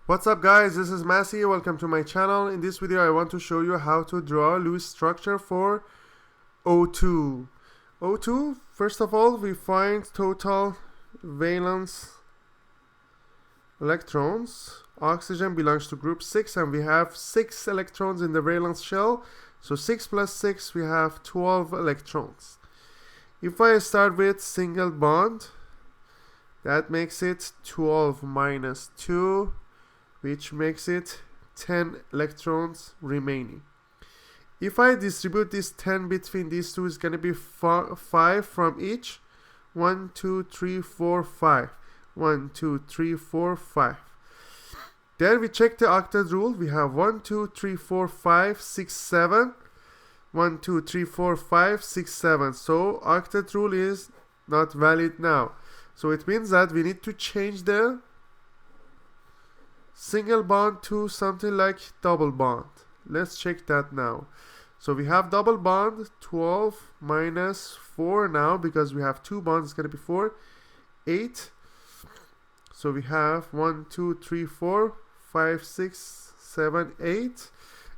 What's up guys, this is Masi, welcome to my channel. In this video I want to show you how to draw a Lewis structure for O2. O2, first of all we find total valence electrons. Oxygen belongs to group 6 and we have 6 electrons in the valence shell. So 6 plus 6 we have 12 electrons. If I start with single bond, that makes it 12 minus 2, which makes it 10 electrons remaining. If I distribute this 10 between these two, it's going to be 5 from each. 1, 2, 3, 4, 5. 1, 2, 3, 4, 5. Then we check the octet rule. We have 1, 2, 3, 4, 5, 6, 7. 1, 2, 3, 4, 5, 6, 7. So octet rule is not valid now. So it means that we need to change the single bond to something like double bond. Let's check that now. So we have double bond, 12 minus 4 now, because we have 2 bonds, it's going to be 4, 8. So we have 1, 2, 3, 4, 5, 6, 7, 8.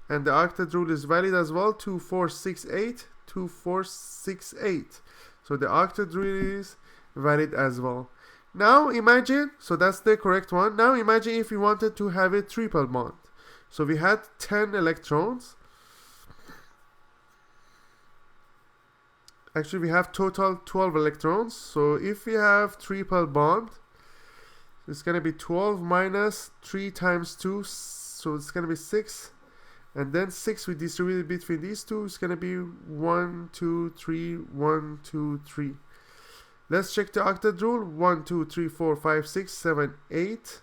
And the octet rule is valid as well, 2, 4, 6, 8, 2, 4, 6, 8. So the octet rule is valid as well. Now imagine, so that's the correct one. Now imagine if we wanted to have a triple bond. So we had 10 electrons. Actually we have total 12 electrons. So if we have triple bond, it's going to be 12 minus 3 times 2. So it's going to be 6. And then 6 we distributed between these two. It's going to be 1, 2, 3, 1, 2, 3. Let's check the octet rule. 1, 2, 3, 4, 5, 6, 7, 8,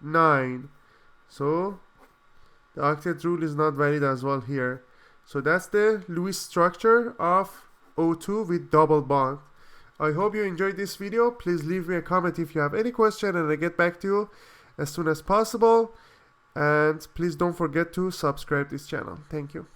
9. So the octet rule is not valid as well here. So that's the Lewis structure of O2 with double bond. I hope you enjoyed this video. Please leave me a comment if you have any question and I'll get back to you as soon as possible. And please don't forget to subscribe this channel. Thank you.